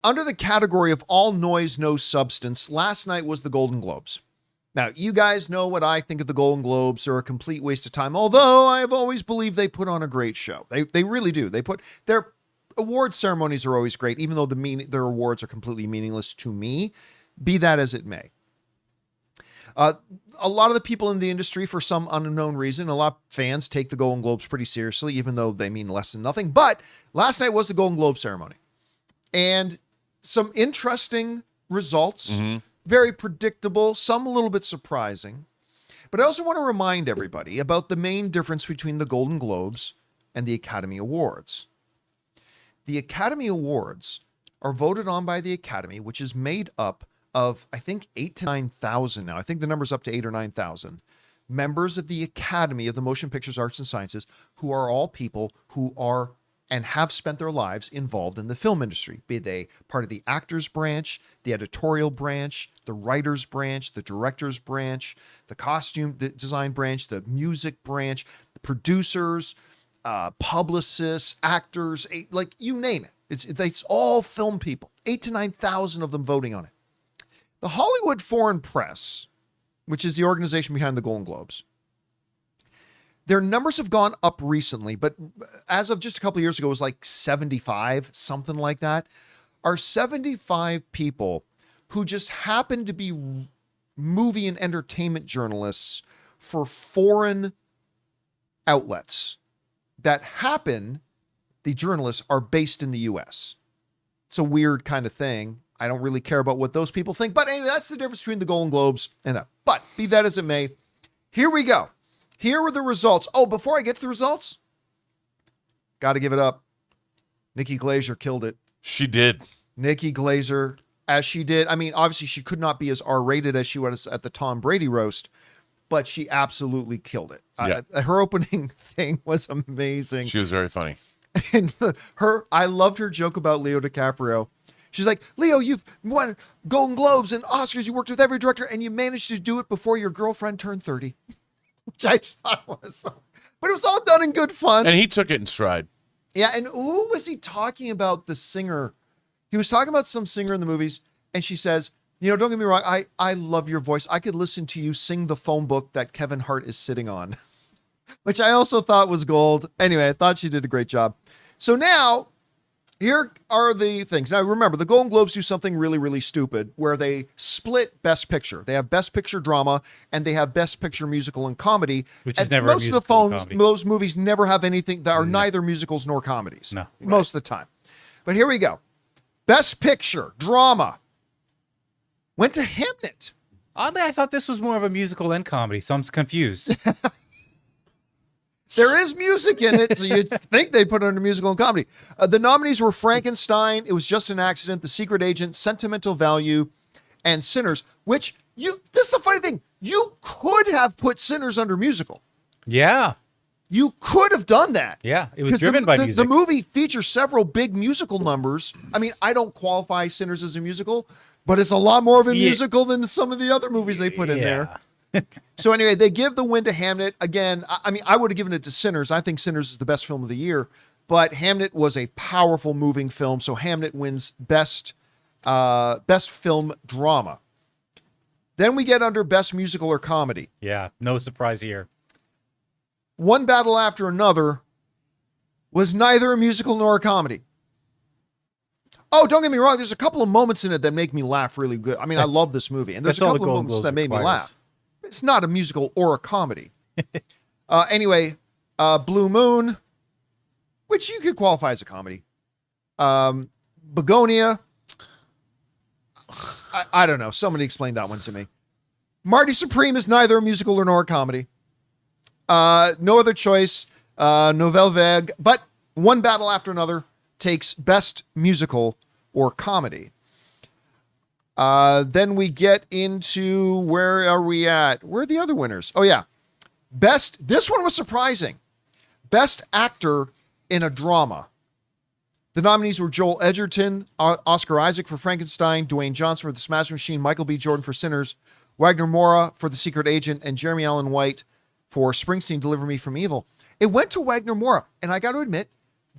Under the category of all noise, no substance, last night was the Golden Globes. Now, you guys know what I think of the Golden Globes. They're a complete waste of time, although I have always believed they put on a great show. They really do. Their award ceremonies are always great, even though their awards are completely meaningless to me, be that as it may. A lot of the people in the industry, for some unknown reason, a lot of fans take the Golden Globes pretty seriously, even though they mean less than nothing. But last night was the Golden Globe ceremony. And some interesting results, very predictable, some a little bit surprising. But I also want to remind everybody about the main difference between the Golden Globes and the Academy Awards. The Academy Awards are voted on by the Academy, which is made up of, I think, 8,000 to 9,000 now. I think the number's up to 8,000 or 9,000 members of the Academy of the Motion Pictures, Arts, and Sciences, who are all people who are and have spent their lives involved in the film industry, be they part of the actors branch, the editorial branch, the writers branch, the directors branch, the costume design branch, the music branch, the producers, publicists, actors, like you name it. It's all film people, 8,000 to 9,000 of them voting on it. The Hollywood Foreign Press, which is the organization behind the Golden Globes, their numbers have gone up recently, but as of just a couple of years ago, it was like 75, something like that, are 75 people who just happen to be movie and entertainment journalists for foreign outlets that the journalists are based in the U.S. It's a weird kind of thing. I don't really care about what those people think, but anyway, that's the difference between the Golden Globes and that. But be that as it may, here we go. Here were the results. Oh, before I get to the results, got to give it up. Nikki Glaser killed it. She did. Nikki Glaser, as she did. I mean, obviously she could not be as R-rated as she was at the Tom Brady roast, but she absolutely killed it. Yeah. Her opening thing was amazing. She was very funny. And I loved her joke about Leo DiCaprio. She's like, Leo, you've won Golden Globes and Oscars. You worked with every director, and you managed to do it before your girlfriend turned 30. Which I just thought was, but it was all done in good fun. And he took it in stride. Yeah, and who was he talking about? The singer. He was talking about some singer in the movies, and she says, don't get me wrong, I love your voice. I could listen to you sing the phone book that Kevin Hart is sitting on, which I also thought was gold. Anyway, I thought she did a great job. So now, here are the things. Now, remember, the Golden Globes do something really, really stupid where they split Best Picture. They have Best Picture Drama and they have Best Picture Musical and Comedy. Which is and never most a of the musical comedy. those movies never have anything that are neither musicals nor comedies. No. Most of the time. But here we go. Best Picture Drama went to Hamnet. Oddly, I thought this was more of a musical and comedy, so I'm confused. There is music in it, so you'd think they'd put it under musical and comedy. The nominees were Frankenstein, It Was Just an Accident, The Secret Agent, Sentimental Value, and Sinners, which this is the funny thing. You could have put Sinners under musical. Yeah. You could have done that. Yeah, it was driven by music. The movie features several big musical numbers. I mean, I don't qualify Sinners as a musical, but it's a lot more of a musical than some of the other movies they put in there. So anyway, they give the win to Hamnet. Again, I mean, I would have given it to Sinners. I think Sinners is the best film of the year, but Hamnet was a powerful, moving film. So Hamnet wins best film drama. Then we get under best musical or comedy. Yeah, no surprise here. One Battle After Another was neither a musical nor a comedy. Oh, don't get me wrong. There's a couple of moments in it that make me laugh really good. I mean, I love this movie, and there's a couple of moments that made me laugh. It's not a musical or a comedy. Anyway, Blue Moon, which you could qualify as a comedy. Begonia. I don't know. Somebody explained that one to me. Marty Supreme is neither a musical nor a comedy. No Other Choice, Nouvelle Vague, but One Battle After Another takes best musical or comedy. Then we get into, where are we at? Where are the other winners? Oh yeah. This one was surprising. Best actor in a drama. The nominees were Joel Edgerton, Oscar Isaac for Frankenstein, Dwayne Johnson for The Smash Machine, Michael B. Jordan for Sinners, Wagner Moura for The Secret Agent, and Jeremy Allen White for Springsteen, Deliver Me from Evil. It went to Wagner Moura, and I got to admit,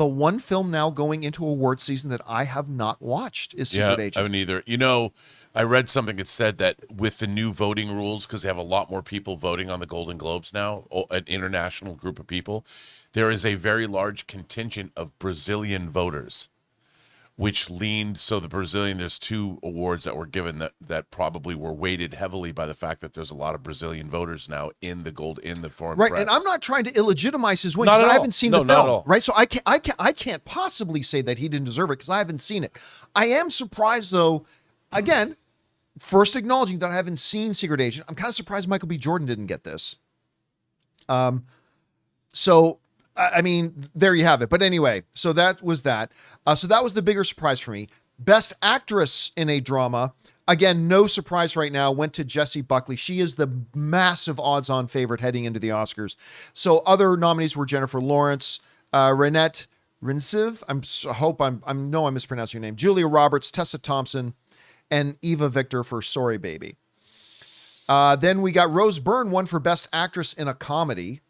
the one film now going into award season that I have not watched is Secret I Agent. haven't either. You know, I read something that said that with the new voting rules, because they have a lot more people voting on the Golden Globes now, an international group of people, there is a very large contingent of Brazilian voters, which leaned, so the Brazilian, there's 2 awards that were given that probably were weighted heavily by the fact that there's a lot of Brazilian voters now in the foreign Right, press. and I'm not trying to illegitimize his win Not because at I all. haven't seen No, the not film. at all. Right, so I can't possibly say that he didn't deserve it because I haven't seen it. I am surprised though. Again, first acknowledging that I haven't seen Secret Agent. I'm kind of surprised Michael B. Jordan didn't get this. So I mean, there you have it. But anyway, so that was that. So that was the bigger surprise for me. Best Actress in a Drama. Again, no surprise right now, went to Jessie Buckley. She is the massive odds-on favorite heading into the Oscars. So other nominees were Jennifer Lawrence, Renette Rinsiv. I'm mispronouncing your name. Julia Roberts, Tessa Thompson, and Eva Victor for Sorry Baby. Then we got Rose Byrne, won for Best Actress in a Comedy.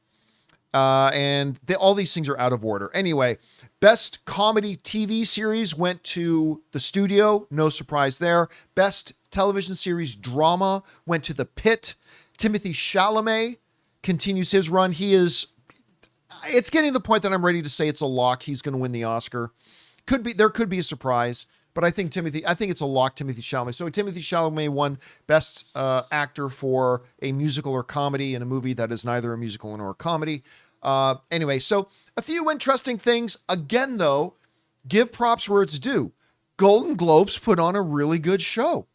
All these things are out of order. Anyway, Best Comedy TV Series went to The Studio. No surprise there. Best Television Series Drama went to The Pitt. Timothee Chalamet continues his run. It's getting to the point that I'm ready to say it's a lock. He's going to win the Oscar. There could be a surprise, but I think it's a lock, Timothee Chalamet. So Timothee Chalamet won Best Actor for a musical or comedy in a movie that is neither a musical nor a comedy. Anyway, so a few interesting things. Again, though, give props where it's due. Golden Globes put on a really good show.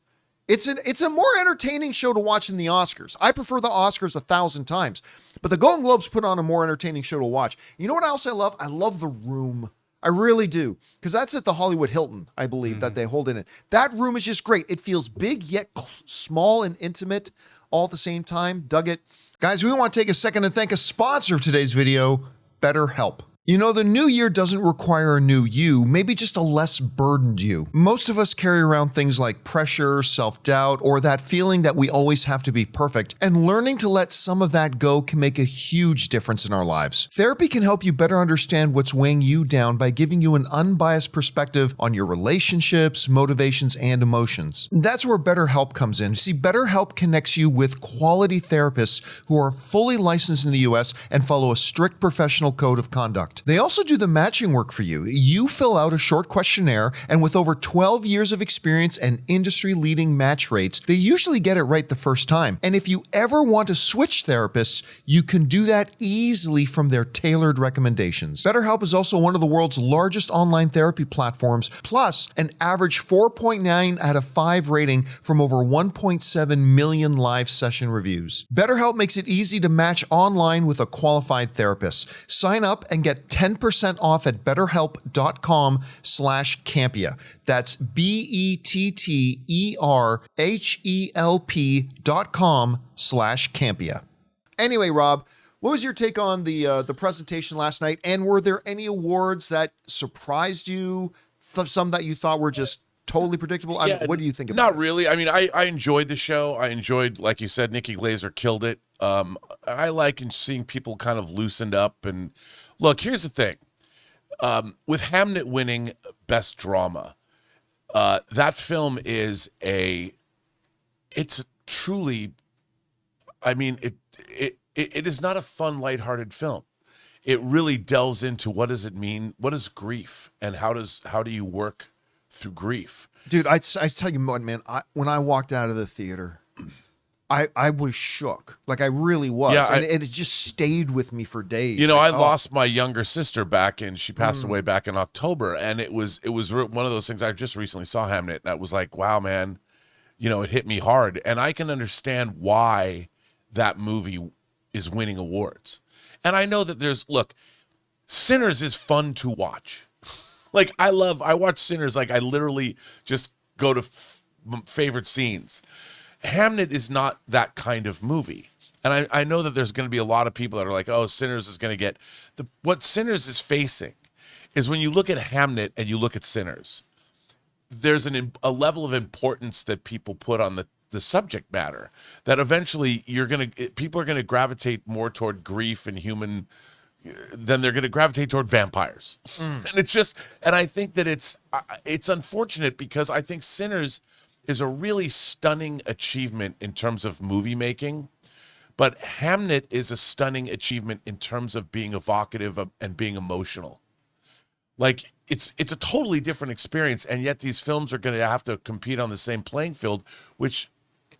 It's a more entertaining show to watch than the Oscars. I prefer the Oscars 1,000 times, but the Golden Globes put on a more entertaining show to watch. You know what else I love? I love The Room. I really do. Because that's at the Hollywood Hilton, I believe, that they hold in it. That room is just great. It feels big, yet small and intimate all at the same time. Dug it. Guys, we want to take a second to thank a sponsor of today's video, BetterHelp. You know, the new year doesn't require a new you, maybe just a less burdened you. Most of us carry around things like pressure, self-doubt, or that feeling that we always have to be perfect, and learning to let some of that go can make a huge difference in our lives. Therapy can help you better understand what's weighing you down by giving you an unbiased perspective on your relationships, motivations, and emotions. That's where BetterHelp comes in. See, BetterHelp connects you with quality therapists who are fully licensed in the US and follow a strict professional code of conduct. They also do the matching work for you. You fill out a short questionnaire, and with over 12 years of experience and industry-leading match rates, they usually get it right the first time. And if you ever want to switch therapists, you can do that easily from their tailored recommendations. BetterHelp is also one of the world's largest online therapy platforms, plus an average 4.9 out of 5 rating from over 1.7 million live session reviews. BetterHelp makes it easy to match online with a qualified therapist. Sign up and get 10% off at betterhelp.com/Campea. That's BETTERHELP.com/Campea. Anyway, Rob, what was your take on the presentation last night? And were there any awards that surprised you? Some that you thought were just totally predictable? Yeah, What do you think about Not it? really. I mean, I enjoyed the show. I enjoyed, like you said, Nikki Glaser killed it. I like seeing people kind of loosened up. And look, here's the thing. With Hamnet winning Best Drama, that film is it's truly, I mean, it is not a fun, lighthearted film. It really delves into what does it mean? What is grief? And how do you work through grief? Dude, I tell you what, man, when I walked out of the theater, I was shook. Like I really was. Yeah, and it just stayed with me for days. You know, Like, I lost my younger sister she passed away back in October. And it was one of those things. I just recently saw Hamnet and I was like, wow, man, you know, it hit me hard. And I can understand why that movie is winning awards. And I know that look, Sinners is fun to watch. Like I watch Sinners. Like I literally just go to favorite scenes. Hamnet is not that kind of movie. And I know that there's going to be a lot of people that are like, oh, Sinners is going to get what Sinners is facing is when you look at Hamnet and you look at Sinners, there's a level of importance that people put on the subject matter that eventually people are going to gravitate more toward grief and human then they're going to gravitate toward vampires. And it's just, and I think that it's unfortunate because I think Sinners is a really stunning achievement in terms of movie making, but Hamnet is a stunning achievement in terms of being evocative and being emotional. Like it's a totally different experience, and yet these films are going to have to compete on the same playing field, which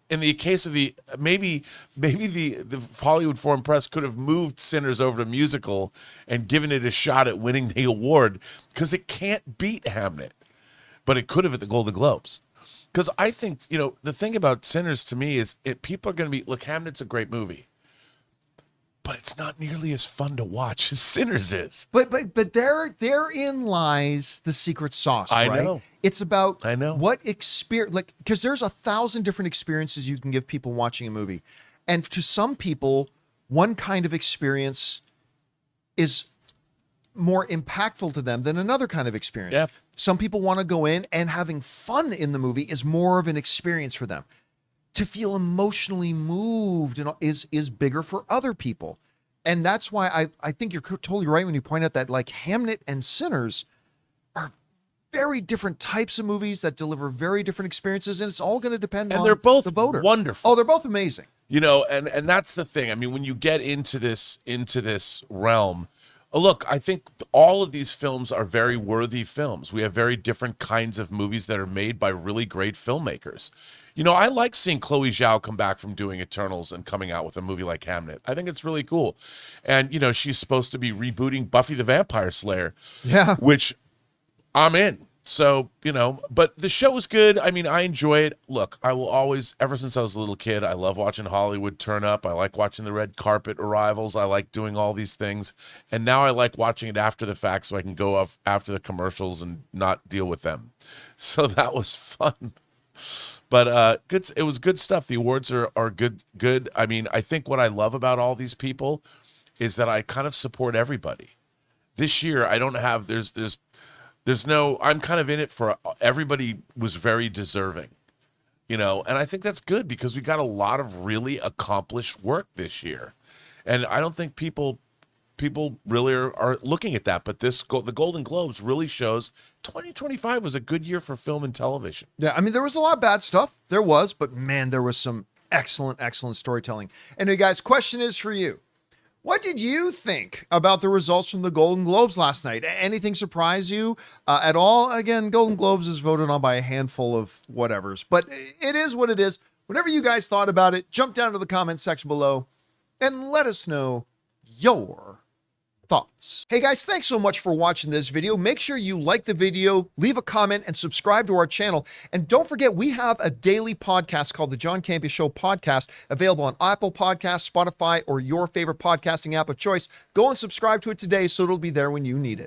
in the case of maybe the Hollywood Foreign Press could have moved Sinners over to musical and given it a shot at winning the award, because it can't beat Hamnet, but it could have at the Golden Globes. Because I think, the thing about Sinners to me is people are going to be, look, Hamnet's a great movie, but it's not nearly as fun to watch as Sinners is. But therein lies the secret sauce, I right? know. It's about what experience, because there's 1,000 different experiences you can give people watching a movie. And to some people, one kind of experience is more impactful to them than another kind of experience. Yeah. Some people want to go in, and having fun in the movie is more of an experience for them. To feel emotionally moved is bigger for other people. And that's why I think you're totally right when you point out that like Hamnet and Sinners are very different types of movies that deliver very different experiences, and it's all going to depend on they're both the voter. wonderful. Oh, they're both amazing. And that's the thing. I mean, when you get into this realm, look, I think all of these films are very worthy films. We have very different kinds of movies that are made by really great filmmakers. I like seeing Chloe Zhao come back from doing Eternals and coming out with a movie like Hamnet. I think it's really cool. And, she's supposed to be rebooting Buffy the Vampire Slayer. Yeah. Which I'm in. So, but the show is good. I mean, I enjoy it. Look, I will always, ever since I was a little kid, I love watching Hollywood turn up. I like watching the red carpet arrivals. I like doing all these things. And now I like watching it after the fact so I can go off after the commercials and not deal with them. So that was fun. But it was good stuff. The awards are good. I mean, I think what I love about all these people is that I kind of support everybody. This year, I don't have, I'm kind of in it for everybody was very deserving, and I think that's good because we got a lot of really accomplished work this year. And I don't think people really are looking at that, but the Golden Globes really shows 2025 was a good year for film and television. Yeah, I mean, there was a lot of bad stuff. There was, but man, there was some excellent storytelling. Anyway, guys, question is for you. What did you think about the results from the Golden Globes last night? Anything surprise you at all? Again, Golden Globes is voted on by a handful of whatevers, but it is what it is. Whatever you guys thought about it, jump down to the comment section below and let us know your thoughts. Hey guys, thanks so much for watching this video. Make sure you like the video, leave a comment, and subscribe to our channel. And don't forget, we have a daily podcast called the John Campea Show podcast, available on Apple Podcasts, Spotify, or your favorite podcasting app of choice. Go and subscribe to it today so it'll be there when you need it.